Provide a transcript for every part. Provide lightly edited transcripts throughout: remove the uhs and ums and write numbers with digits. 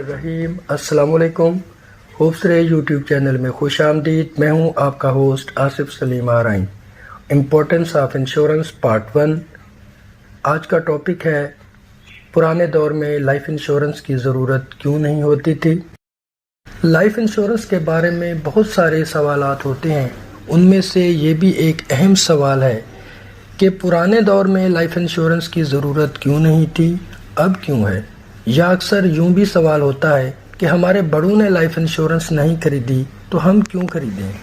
बिस्मिल्लाहिर्रहमानिर्रहीम। अस्सलाम वालेकुम। खूबसूरत यूट्यूब चैनल में खुश आमदीद। मैं हूं आपका host Asif Saleem Arain. Importance of insurance part 1। आज का टॉपिक है पुराने दौर में लाइफ इंश्योरेंस की ज़रूरत क्यों नहीं होती थी। लाइफ इंश्योरेंस के बारे में बहुत सारे सवालात होते हैं। उनमें से ये भी एक अहम सवाल है कि पुराने दौर में लाइफ इंश्योरेंस की ज़रूरत क्यों नहीं थी, अब क्यों है। या अक्सर यूं भी सवाल होता है कि हमारे बड़ों ने लाइफ इंश्योरेंस नहीं खरीदी तो हम क्यों खरीदें।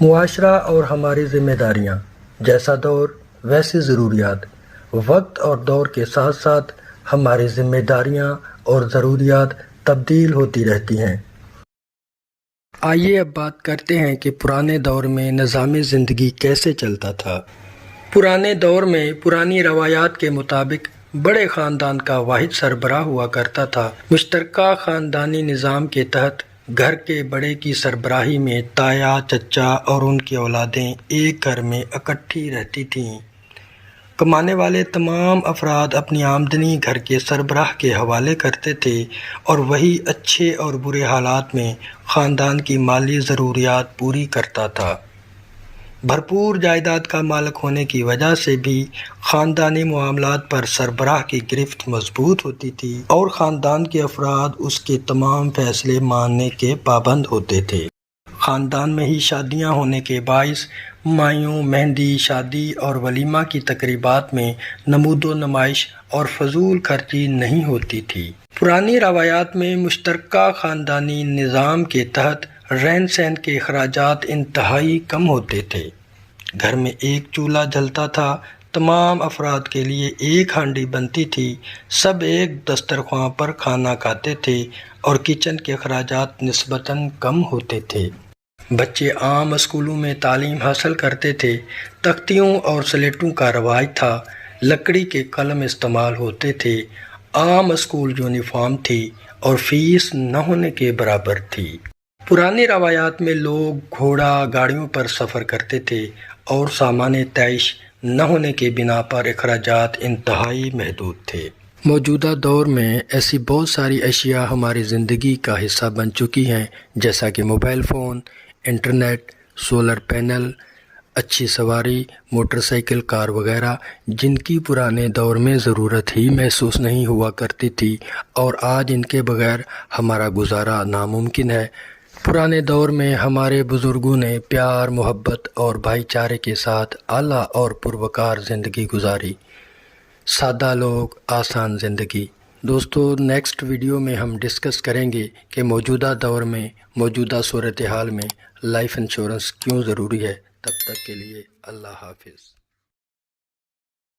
मुआशरा और हमारी ज़िम्मेदारियां, जैसा दौर वैसी ज़रूरियात। वक्त और दौर के साथ साथ हमारी ज़िम्मेदारियां और ज़रूरियात तब्दील होती रहती हैं। आइए अब बात करते हैं कि पुराने दौर में निज़ाम ज़िंदगी कैसे चलता था। पुराने दौर में पुरानी रवायात के मुताबिक बड़े ख़ानदान का वाहिद सरबराह हुआ करता था। मुश्तरका ख़ानदानी निज़ाम के तहत घर के बड़े की सरबराही में ताया, चचा और उनकी औलादें एक घर में इकट्ठी रहती थीं। कमाने वाले तमाम अफराद अपनी आमदनी घर के सरबराह के हवाले करते थे और वही अच्छे और बुरे हालात में ख़ानदान की माली ज़रूरियात पूरी करता था। भरपूर जायदाद का मालिक होने की वजह से भी ख़ानदानी मामलात पर सरबराह की गिरफ्त मजबूत होती थी और ख़ानदान के अफराद उसके तमाम फैसले मानने के पाबंद होते थे। ख़ानदान में ही शादियां होने के बाइस मायूं, मेहंदी, शादी और वलीमा की तकरीबात में नमूदो नमाइश और फजूल खर्ची नहीं होती थी। पुरानी रवायात में मुश्तरका ख़ानदानी निज़ाम के तहत रहन सहन के अखराजात इंतहाई कम होते थे। घर में एक चूल्हा जलता था, तमाम अफराद के लिए एक हांडी बनती थी, सब एक दस्तरख्वां पर खाना खाते थे और किचन के अखराजात निस्बतन कम होते थे। बच्चे आम स्कूलों में तालीम हासिल करते थे। तख्तियों और स्लेटों का रवाज था। लकड़ी के कलम इस्तेमाल होते थे। आम स्कूल यूनिफॉर्म थी और फीस न होने के बराबर थी। पुरानी रवायात में लोग घोड़ा गाड़ियों पर सफ़र करते थे और सामान तैश न होने के बिना पर अखराजात इंतहाई महदूद थे। मौजूदा दौर में ऐसी बहुत सारी अशिया हमारी ज़िंदगी का हिस्सा बन चुकी हैं, जैसा कि mobile phone, internet, solar panel, अच्छी सवारी, मोटरसाइकिल, कार वगैरह, जिनकी पुराने दौर में ज़रूरत ही महसूस नहीं हुआ करती थी और आज इनके बगैर हमारा गुजारा नामुमकिन है। पुराने दौर में हमारे बुज़ुर्गों ने प्यार, मोहब्बत और भाईचारे के साथ आला और पुरवकार ज़िंदगी गुजारी। सादा लोग, आसान ज़िंदगी। दोस्तों, नेक्स्ट वीडियो में हम डिस्कस करेंगे कि मौजूदा दौर में, मौजूदा सूरत हाल में लाइफ इंश्योरेंस क्यों ज़रूरी है। तब तक के लिए अल्लाह हाफिज़।